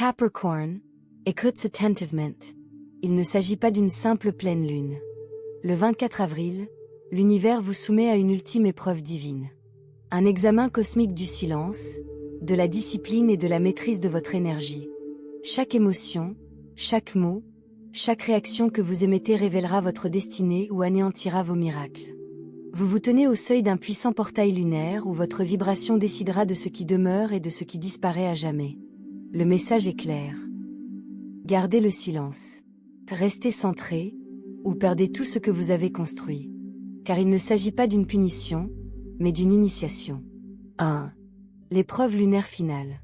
Capricorn, écoute attentivement. Il ne s'agit pas d'une simple pleine lune. Le 24 avril, l'univers vous soumet à une ultime épreuve divine. Un examen cosmique du silence, de la discipline et de la maîtrise de votre énergie. Chaque émotion, chaque mot, chaque réaction que vous émettez révélera votre destinée ou anéantira vos miracles. Vous vous tenez au seuil d'un puissant portail lunaire où votre vibration décidera de ce qui demeure et de ce qui disparaît à jamais. Le message est clair. Gardez le silence. Restez centré, ou perdez tout ce que vous avez construit. Car il ne s'agit pas d'une punition, mais d'une initiation. 1. L'épreuve lunaire finale.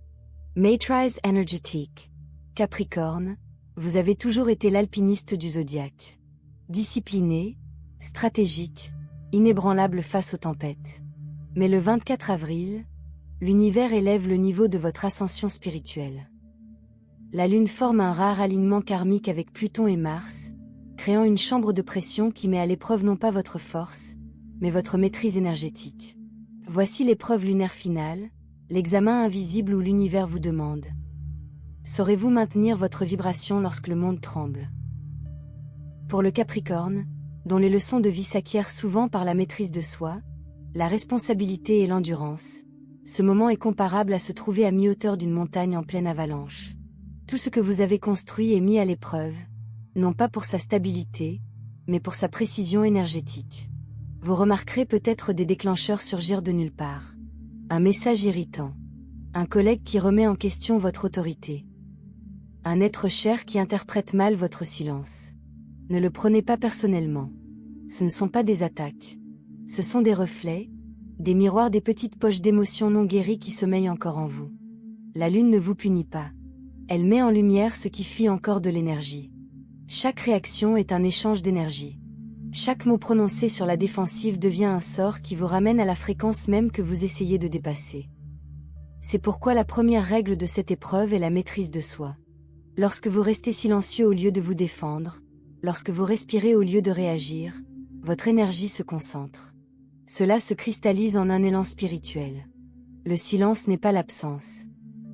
Matrice énergétique. Capricorne, vous avez toujours été l'alpiniste du zodiaque. Discipliné, stratégique, inébranlable face aux tempêtes. Mais le 24 avril, l'univers élève le niveau de votre ascension spirituelle. La Lune forme un rare alignement karmique avec Pluton et Mars, créant une chambre de pression qui met à l'épreuve non pas votre force, mais votre maîtrise énergétique. Voici l'épreuve lunaire finale, l'examen invisible où l'univers vous demande. Saurez-vous maintenir votre vibration lorsque le monde tremble? Pour le Capricorne, dont les leçons de vie s'acquièrent souvent par la maîtrise de soi, la responsabilité et l'endurance, ce moment est comparable à se trouver à mi-hauteur d'une montagne en pleine avalanche. Tout ce que vous avez construit est mis à l'épreuve, non pas pour sa stabilité, mais pour sa précision énergétique. Vous remarquerez peut-être des déclencheurs surgir de nulle part. Un message irritant. Un collègue qui remet en question votre autorité. Un être cher qui interprète mal votre silence. Ne le prenez pas personnellement. Ce ne sont pas des attaques. Ce sont des reflets, des miroirs, des petites poches d'émotions non guéries qui sommeillent encore en vous. La Lune ne vous punit pas. Elle met en lumière ce qui fuit encore de l'énergie. Chaque réaction est un échange d'énergie. Chaque mot prononcé sur la défensive devient un sort qui vous ramène à la fréquence même que vous essayez de dépasser. C'est pourquoi la première règle de cette épreuve est la maîtrise de soi. Lorsque vous restez silencieux au lieu de vous défendre, lorsque vous respirez au lieu de réagir, votre énergie se concentre. Cela se cristallise en un élan spirituel. Le silence n'est pas l'absence.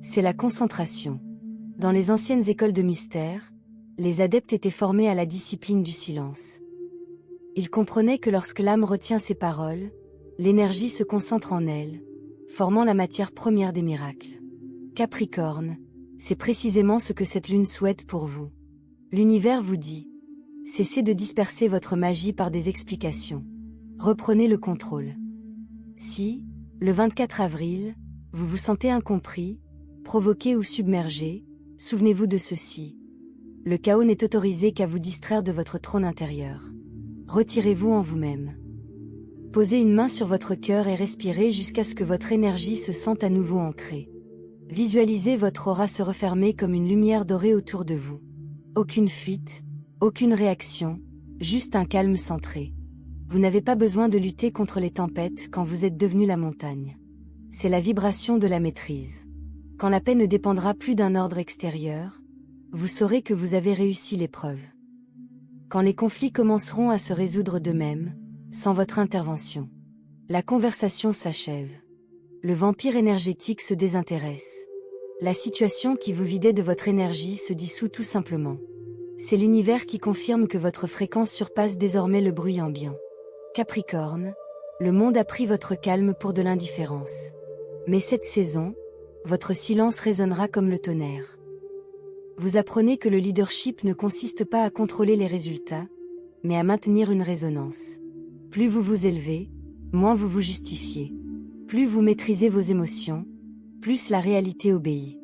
C'est la concentration. Dans les anciennes écoles de mystère, les adeptes étaient formés à la discipline du silence. Ils comprenaient que lorsque l'âme retient ses paroles, l'énergie se concentre en elle, formant la matière première des miracles. Capricorne, c'est précisément ce que cette lune souhaite pour vous. L'univers vous dit, cessez de disperser votre magie par des explications. Reprenez le contrôle. Si, le 24 avril, vous vous sentez incompris, provoqué ou submergé, souvenez-vous de ceci. Le chaos n'est autorisé qu'à vous distraire de votre trône intérieur. Retirez-vous en vous-même. Posez une main sur votre cœur et respirez jusqu'à ce que votre énergie se sente à nouveau ancrée. Visualisez votre aura se refermer comme une lumière dorée autour de vous. Aucune fuite, aucune réaction, juste un calme centré. Vous n'avez pas besoin de lutter contre les tempêtes quand vous êtes devenu la montagne. C'est la vibration de la maîtrise. Quand la paix ne dépendra plus d'un ordre extérieur, vous saurez que vous avez réussi l'épreuve. Quand les conflits commenceront à se résoudre d'eux-mêmes, sans votre intervention, la conversation s'achève. Le vampire énergétique se désintéresse. La situation qui vous vidait de votre énergie se dissout tout simplement. C'est l'univers qui confirme que votre fréquence surpasse désormais le bruit ambiant. Capricorne, le monde a pris votre calme pour de l'indifférence. Mais cette saison, votre silence résonnera comme le tonnerre. Vous apprenez que le leadership ne consiste pas à contrôler les résultats, mais à maintenir une résonance. Plus vous vous élevez, moins vous vous justifiez. Plus vous maîtrisez vos émotions, plus la réalité obéit.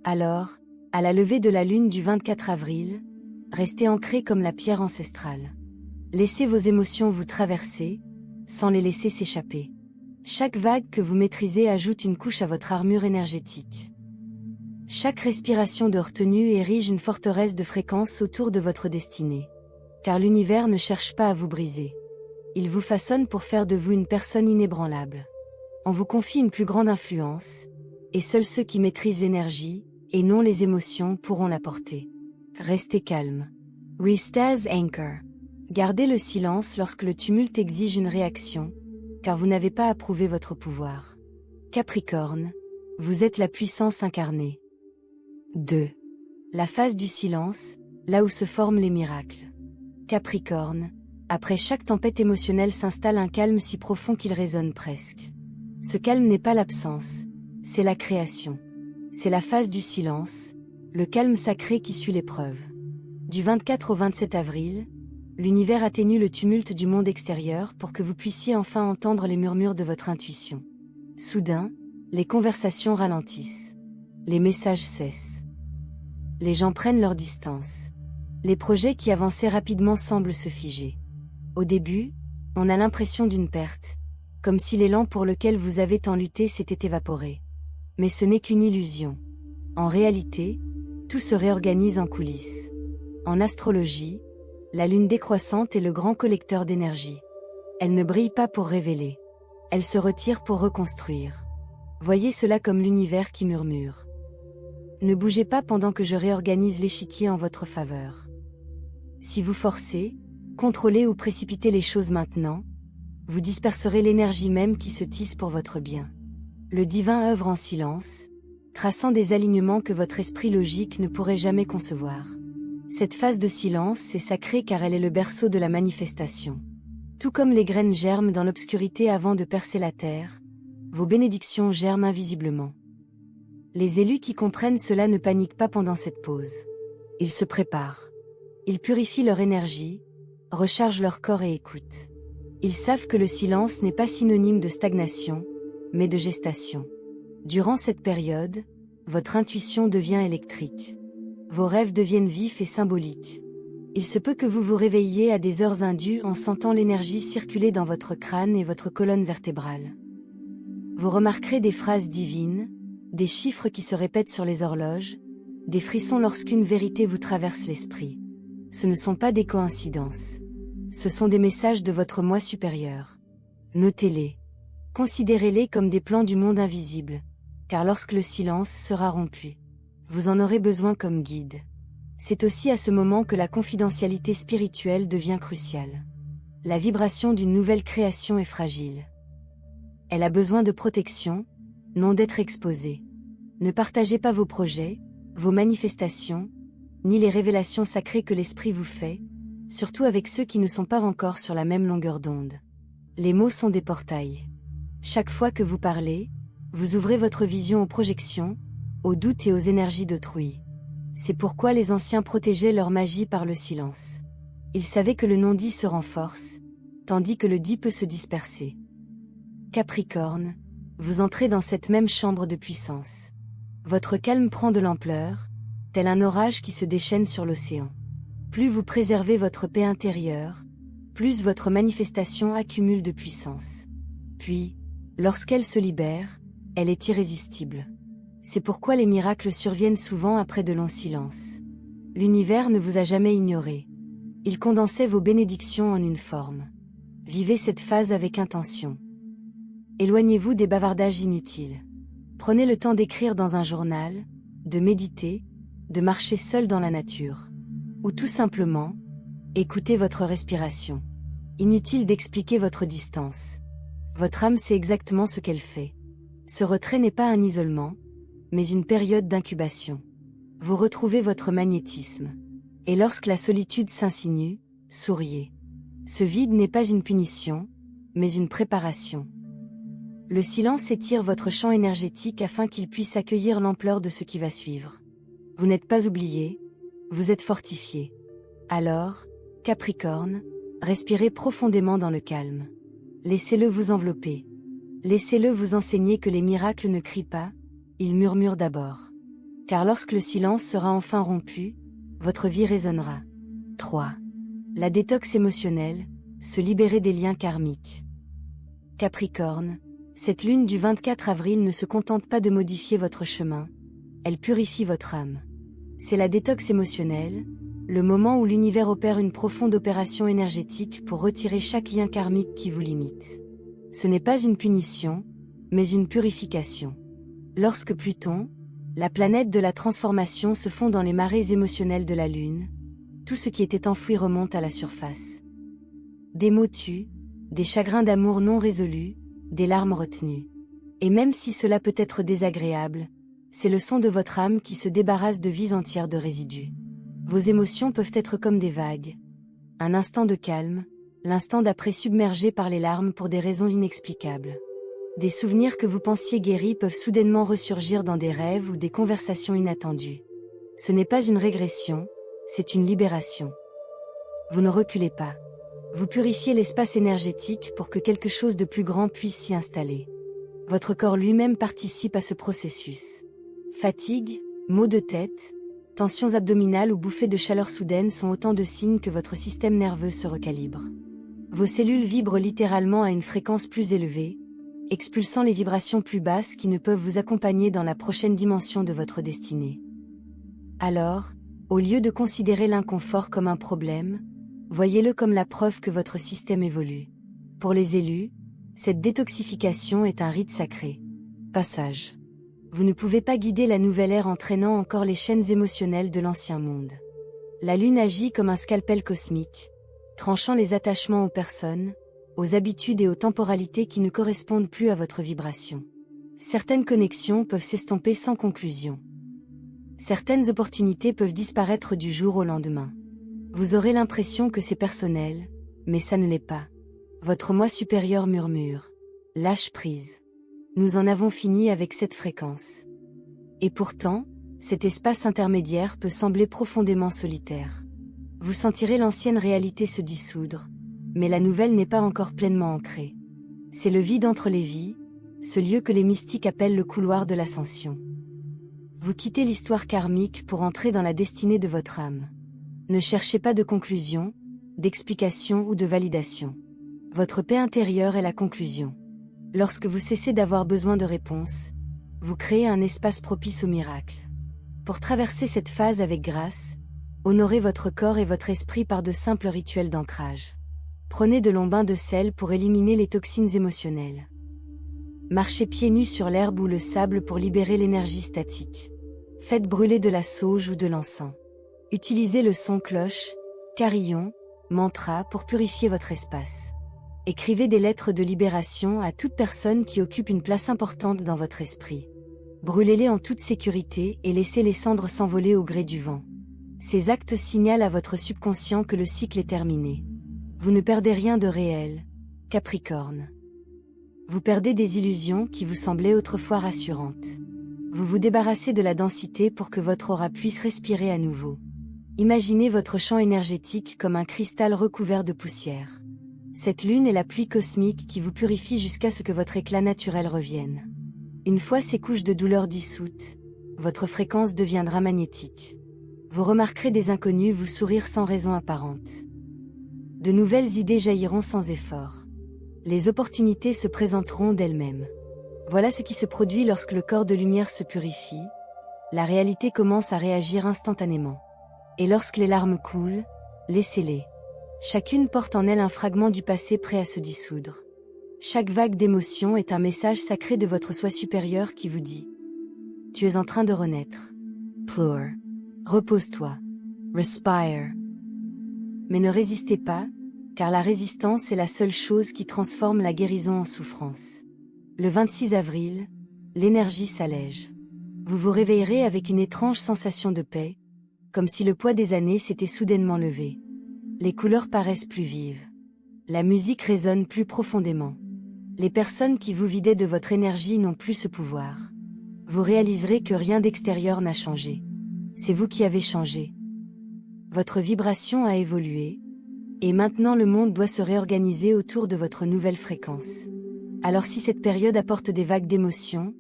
Alors, à la levée de la lune du 24 avril, restez ancré comme la pierre ancestrale. Laissez vos émotions vous traverser, sans les laisser s'échapper. Chaque vague que vous maîtrisez ajoute une couche à votre armure énergétique. Chaque respiration de retenue érige une forteresse de fréquence autour de votre destinée. Car l'univers ne cherche pas à vous briser. Il vous façonne pour faire de vous une personne inébranlable. On vous confie une plus grande influence, et seuls ceux qui maîtrisent l'énergie, et non les émotions, pourront la porter. Restez calme. Restez anchor. Gardez le silence lorsque le tumulte exige une réaction, car vous n'avez pas à prouver votre pouvoir. Capricorne, vous êtes la puissance incarnée. 2. La phase du silence, là où se forment les miracles. Capricorne, après chaque tempête émotionnelle s'installe un calme si profond qu'il résonne presque. Ce calme n'est pas l'absence, c'est la création. C'est la phase du silence, le calme sacré qui suit l'épreuve. Du 24 au 27 avril, l'univers atténue le tumulte du monde extérieur pour que vous puissiez enfin entendre les murmures de votre intuition. Soudain, les conversations ralentissent. Les messages cessent. Les gens prennent leur distance. Les projets qui avançaient rapidement semblent se figer. Au début, on a l'impression d'une perte, comme si l'élan pour lequel vous avez tant lutté s'était évaporé. Mais ce n'est qu'une illusion. En réalité, tout se réorganise en coulisses. En astrologie, la lune décroissante est le grand collecteur d'énergie. Elle ne brille pas pour révéler. Elle se retire pour reconstruire. Voyez cela comme l'univers qui murmure. Ne bougez pas pendant que je réorganise l'échiquier en votre faveur. Si vous forcez, contrôlez ou précipitez les choses maintenant, vous disperserez l'énergie même qui se tisse pour votre bien. Le divin œuvre en silence, traçant des alignements que votre esprit logique ne pourrait jamais concevoir. Cette phase de silence est sacrée car elle est le berceau de la manifestation. Tout comme les graines germent dans l'obscurité avant de percer la terre, vos bénédictions germent invisiblement. Les élus qui comprennent cela ne paniquent pas pendant cette pause. Ils se préparent. Ils purifient leur énergie, rechargent leur corps et écoutent. Ils savent que le silence n'est pas synonyme de stagnation, mais de gestation. Durant cette période, votre intuition devient électrique. Vos rêves deviennent vifs et symboliques. Il se peut que vous vous réveilliez à des heures indues en sentant l'énergie circuler dans votre crâne et votre colonne vertébrale. Vous remarquerez des phrases divines, des chiffres qui se répètent sur les horloges, des frissons lorsqu'une vérité vous traverse l'esprit. Ce ne sont pas des coïncidences. Ce sont des messages de votre moi supérieur. Notez-les. Considérez-les comme des plans du monde invisible, car lorsque le silence sera rompu, vous en aurez besoin comme guide. C'est aussi à ce moment que la confidentialité spirituelle devient cruciale. La vibration d'une nouvelle création est fragile. Elle a besoin de protection, non d'être exposée. Ne partagez pas vos projets, vos manifestations, ni les révélations sacrées que l'esprit vous fait, surtout avec ceux qui ne sont pas encore sur la même longueur d'onde. Les mots sont des portails. Chaque fois que vous parlez, vous ouvrez votre vision aux projections, aux doutes et aux énergies d'autrui. C'est pourquoi les anciens protégeaient leur magie par le silence. Ils savaient que le non-dit se renforce, tandis que le dit peut se disperser. Capricorne, vous entrez dans cette même chambre de puissance. Votre calme prend de l'ampleur, tel un orage qui se déchaîne sur l'océan. Plus vous préservez votre paix intérieure, plus votre manifestation accumule de puissance. Puis, lorsqu'elle se libère, elle est irrésistible. C'est pourquoi les miracles surviennent souvent après de longs silences. L'univers ne vous a jamais ignoré. Il condensait vos bénédictions en une forme. Vivez cette phase avec intention. Éloignez-vous des bavardages inutiles. Prenez le temps d'écrire dans un journal, de méditer, de marcher seul dans la nature. Ou tout simplement, écoutez votre respiration. Inutile d'expliquer votre distance. Votre âme sait exactement ce qu'elle fait. Ce retrait n'est pas un isolement, mais une période d'incubation. Vous retrouvez votre magnétisme. Et lorsque la solitude s'insinue, souriez. Ce vide n'est pas une punition, mais une préparation. Le silence étire votre champ énergétique afin qu'il puisse accueillir l'ampleur de ce qui va suivre. Vous n'êtes pas oublié, vous êtes fortifié. Alors, Capricorne, respirez profondément dans le calme. Laissez-le vous envelopper. Laissez-le vous enseigner que les miracles ne crient pas, ils murmurent d'abord. Car lorsque le silence sera enfin rompu, votre vie résonnera. 3. La détox émotionnelle, se libérer des liens karmiques. Capricorne, cette lune du 24 avril ne se contente pas de modifier votre chemin, elle purifie votre âme. C'est la détox émotionnelle, le moment où l'univers opère une profonde opération énergétique pour retirer chaque lien karmique qui vous limite. Ce n'est pas une punition, mais une purification. Lorsque Pluton, la planète de la transformation, se fond dans les marées émotionnelles de la Lune, tout ce qui était enfoui remonte à la surface. Des mots tues, des chagrins d'amour non résolus, des larmes retenues. Et même si cela peut être désagréable, C'est le son de votre âme qui se débarrasse de vies entières de résidus. Vos émotions peuvent être comme des vagues. Un instant de calme, l'instant d'après submergé par les larmes pour des raisons inexplicables. Des souvenirs que vous pensiez guéris peuvent soudainement ressurgir dans des rêves ou des conversations inattendues. Ce n'est pas une régression, c'est une libération. Vous ne reculez pas. Vous purifiez l'espace énergétique pour que quelque chose de plus grand puisse s'y installer. Votre corps lui-même participe à ce processus. Fatigue, maux de tête, tensions abdominales ou bouffées de chaleur soudaine sont autant de signes que votre système nerveux se recalibre. Vos cellules vibrent littéralement à une fréquence plus élevée, expulsant les vibrations plus basses qui ne peuvent vous accompagner dans la prochaine dimension de votre destinée. Alors, au lieu de considérer l'inconfort comme un problème, voyez-le comme la preuve que votre système évolue. Pour les élus, cette détoxification est un rite sacré. Passage. Vous ne pouvez pas guider la nouvelle ère en traînant encore les chaînes émotionnelles de l'ancien monde. La Lune agit comme un scalpel cosmique, tranchant les attachements aux personnes, aux habitudes et aux temporalités qui ne correspondent plus à votre vibration. Certaines connexions peuvent s'estomper sans conclusion. Certaines opportunités peuvent disparaître du jour au lendemain. Vous aurez l'impression que c'est personnel, mais ça ne l'est pas. Votre moi supérieur murmure. Lâche prise. Nous en avons fini avec cette fréquence. Et pourtant, cet espace intermédiaire peut sembler profondément solitaire. Vous sentirez l'ancienne réalité se dissoudre, mais la nouvelle n'est pas encore pleinement ancrée. C'est le vide entre les vies, ce lieu que les mystiques appellent le couloir de l'ascension. Vous quittez l'histoire karmique pour entrer dans la destinée de votre âme. Ne cherchez pas de conclusion, d'explication ou de validation. Votre paix intérieure est la conclusion. Lorsque vous cessez d'avoir besoin de réponses, vous créez un espace propice au miracle. Pour traverser cette phase avec grâce, honorez votre corps et votre esprit par de simples rituels d'ancrage. Prenez de longs bains de sel pour éliminer les toxines émotionnelles. Marchez pieds nus sur l'herbe ou le sable pour libérer l'énergie statique. Faites brûler de la sauge ou de l'encens. Utilisez le son cloche, carillon, mantra pour purifier votre espace. Écrivez des lettres de libération à toute personne qui occupe une place importante dans votre esprit. Brûlez-les en toute sécurité et laissez les cendres s'envoler au gré du vent. Ces actes signalent à votre subconscient que le cycle est terminé. Vous ne perdez rien de réel, Capricorne. Vous perdez des illusions qui vous semblaient autrefois rassurantes. Vous vous débarrassez de la densité pour que votre aura puisse respirer à nouveau. Imaginez votre champ énergétique comme un cristal recouvert de poussière. Cette lune est la pluie cosmique qui vous purifie jusqu'à ce que votre éclat naturel revienne. Une fois ces couches de douleur dissoutes, votre fréquence deviendra magnétique. Vous remarquerez des inconnus vous sourire sans raison apparente. De nouvelles idées jailliront sans effort. Les opportunités se présenteront d'elles-mêmes. Voilà ce qui se produit lorsque le corps de lumière se purifie. La réalité commence à réagir instantanément. Et lorsque les larmes coulent, laissez-les. Chacune porte en elle un fragment du passé prêt à se dissoudre. Chaque vague d'émotion est un message sacré de votre soi supérieur qui vous dit « Tu es en train de renaître. Pour. Repose-toi. Respire. » Mais ne résistez pas, car la résistance est la seule chose qui transforme la guérison en souffrance. Le 26 avril, l'énergie s'allège. Vous vous réveillerez avec une étrange sensation de paix, comme si le poids des années s'était soudainement levé. Les couleurs paraissent plus vives. La musique résonne plus profondément. Les personnes qui vous vidaient de votre énergie n'ont plus ce pouvoir. Vous réaliserez que rien d'extérieur n'a changé. C'est vous qui avez changé. Votre vibration a évolué, et maintenant le monde doit se réorganiser autour de votre nouvelle fréquence. Alors si cette période apporte des vagues d'émotions,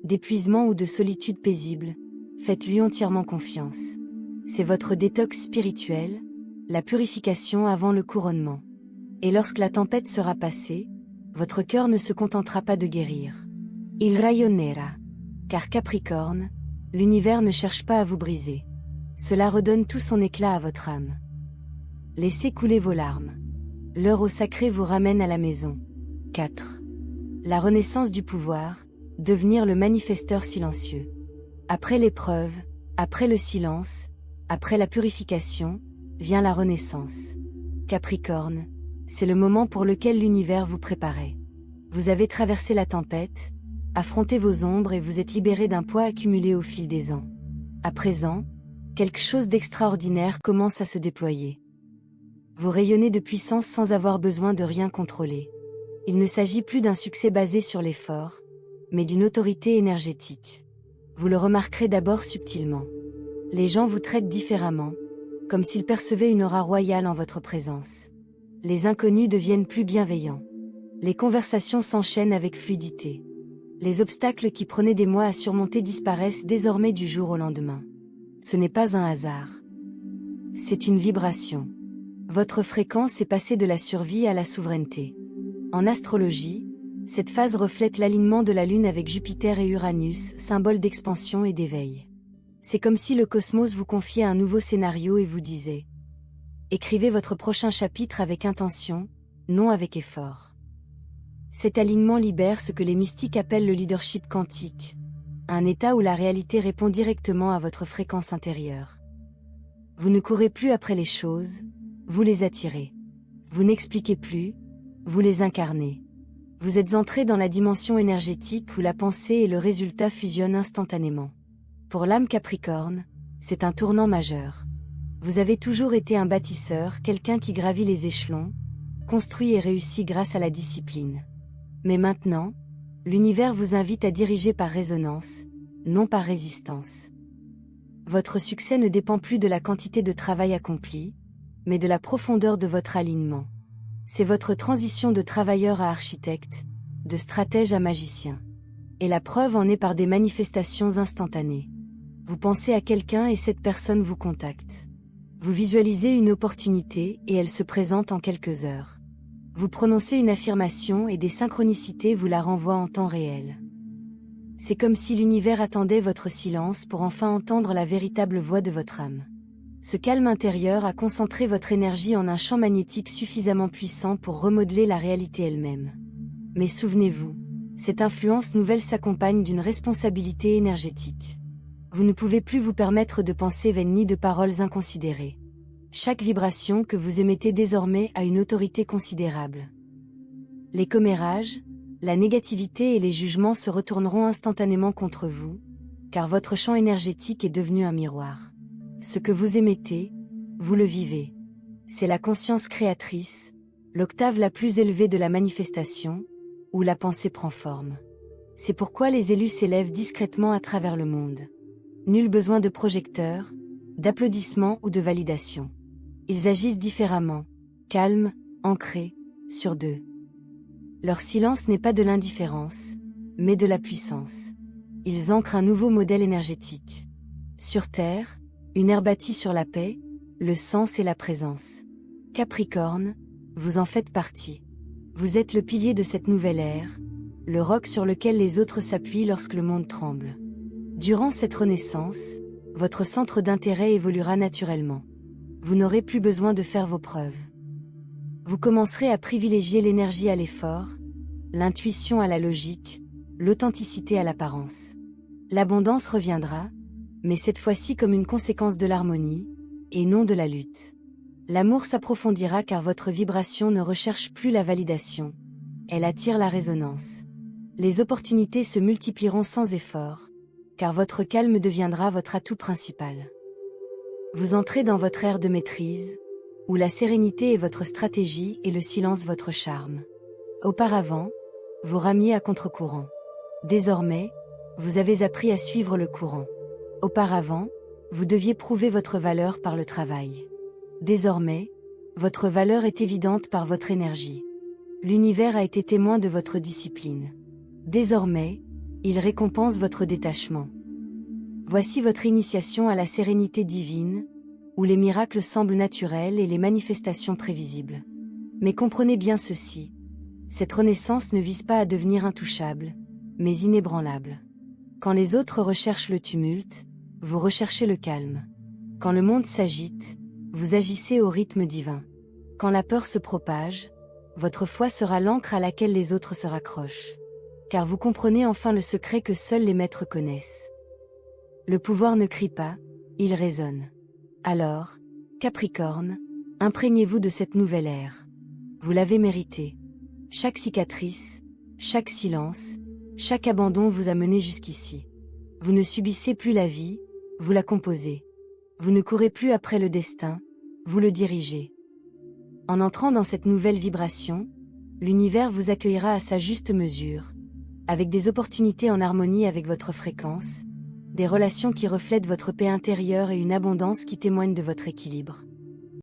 d'épuisement ou de solitude paisible, faites-lui entièrement confiance. C'est votre détox spirituel, la purification avant le couronnement. Et lorsque la tempête sera passée, votre cœur ne se contentera pas de guérir. Il rayonnera. Car Capricorne, l'univers ne cherche pas à vous briser. Cela redonne tout son éclat à votre âme. Laissez couler vos larmes. L'heure au sacré vous ramène à la maison. 4. La renaissance du pouvoir, devenir le manifesteur silencieux. Après l'épreuve, après le silence, après la purification, vient la renaissance. Capricorne, c'est le moment pour lequel l'univers vous préparait. Vous avez traversé la tempête, Affrontez vos ombres et vous êtes libéré d'un poids accumulé au fil des ans. À présent, quelque chose d'extraordinaire commence à se déployer. Vous rayonnez de puissance sans avoir besoin de rien contrôler. Il ne s'agit plus d'un succès basé sur l'effort, mais d'une autorité énergétique. Vous le remarquerez d'abord subtilement. Les gens vous traitent différemment, comme s'ils percevaient une aura royale en votre présence. Les inconnus deviennent plus bienveillants. Les conversations s'enchaînent avec fluidité. Les obstacles qui prenaient des mois à surmonter disparaissent désormais du jour au lendemain. Ce n'est pas un hasard. C'est une vibration. Votre fréquence est passée de la survie à la souveraineté. En astrologie, cette phase reflète l'alignement de la Lune avec Jupiter et Uranus, symbole d'expansion et d'éveil. C'est comme si le cosmos vous confiait un nouveau scénario et vous disait « Écrivez votre prochain chapitre avec intention, non avec effort ». Cet alignement libère ce que les mystiques appellent le leadership quantique, un état où la réalité répond directement à votre fréquence intérieure. Vous ne courez plus après les choses, vous les attirez. Vous n'expliquez plus, vous les incarnez. Vous êtes entré dans la dimension énergétique où la pensée et le résultat fusionnent instantanément. Pour l'âme Capricorne, c'est un tournant majeur. Vous avez toujours été un bâtisseur, quelqu'un qui gravit les échelons, construit et réussit grâce à la discipline. Mais maintenant, l'univers vous invite à diriger par résonance, non par résistance. Votre succès ne dépend plus de la quantité de travail accompli, mais de la profondeur de votre alignement. C'est votre transition de travailleur à architecte, de stratège à magicien. Et la preuve en est par des manifestations instantanées. Vous pensez à quelqu'un et cette personne vous contacte. Vous visualisez une opportunité et elle se présente en quelques heures. Vous prononcez une affirmation et des synchronicités vous la renvoient en temps réel. C'est comme si l'univers attendait votre silence pour enfin entendre la véritable voix de votre âme. Ce calme intérieur a concentré votre énergie en un champ magnétique suffisamment puissant pour remodeler la réalité elle-même. Mais souvenez-vous, cette influence nouvelle s'accompagne d'une responsabilité énergétique. Vous ne pouvez plus vous permettre de pensées vaines ni de paroles inconsidérées. Chaque vibration que vous émettez désormais a une autorité considérable. Les commérages, la négativité et les jugements se retourneront instantanément contre vous, car votre champ énergétique est devenu un miroir. Ce que vous émettez, vous le vivez. C'est la conscience créatrice, l'octave la plus élevée de la manifestation, où la pensée prend forme. C'est pourquoi les élus s'élèvent discrètement à travers le monde. Nul besoin de projecteurs, d'applaudissements ou de validation. Ils agissent différemment, calmes, ancrés, sûrs d'eux. Leur silence n'est pas de l'indifférence, mais de la puissance. Ils ancrent un nouveau modèle énergétique. Sur Terre, une ère bâtie sur la paix, le sens et la présence. Capricorne, vous en faites partie. Vous êtes le pilier de cette nouvelle ère, le roc sur lequel les autres s'appuient lorsque le monde tremble. Durant cette renaissance, votre centre d'intérêt évoluera naturellement. Vous n'aurez plus besoin de faire vos preuves. Vous commencerez à privilégier l'énergie à l'effort, l'intuition à la logique, l'authenticité à l'apparence. L'abondance reviendra, mais cette fois-ci comme une conséquence de l'harmonie, et non de la lutte. L'amour s'approfondira car votre vibration ne recherche plus la validation. Elle attire la résonance. Les opportunités se multiplieront sans effort, car votre calme deviendra votre atout principal. Vous entrez dans votre ère de maîtrise, où la sérénité est votre stratégie et le silence votre charme. Auparavant, vous ramiez à contre-courant. Désormais, vous avez appris à suivre le courant. Auparavant, vous deviez prouver votre valeur par le travail. Désormais, votre valeur est évidente par votre énergie. L'univers a été témoin de votre discipline. Désormais, il récompense votre détachement. Voici votre initiation à la sérénité divine, où les miracles semblent naturels et les manifestations prévisibles. Mais comprenez bien ceci, cette renaissance ne vise pas à devenir intouchable, mais inébranlable. Quand les autres recherchent le tumulte, vous recherchez le calme. Quand le monde s'agite, vous agissez au rythme divin. Quand la peur se propage, votre foi sera l'ancre à laquelle les autres se raccrochent. Car vous comprenez enfin le secret que seuls les maîtres connaissent. Le pouvoir ne crie pas, il résonne. Alors, Capricorne, imprégnez-vous de cette nouvelle ère. Vous l'avez mérité. Chaque cicatrice, chaque silence, Chaque abandon vous a mené jusqu'ici. Vous ne subissez plus la vie, vous la composez. Vous ne courez plus après le destin, vous le dirigez. En entrant dans cette nouvelle vibration, l'univers vous accueillera à sa juste mesure, avec des opportunités en harmonie avec votre fréquence, des relations qui reflètent votre paix intérieure et une abondance qui témoigne de votre équilibre.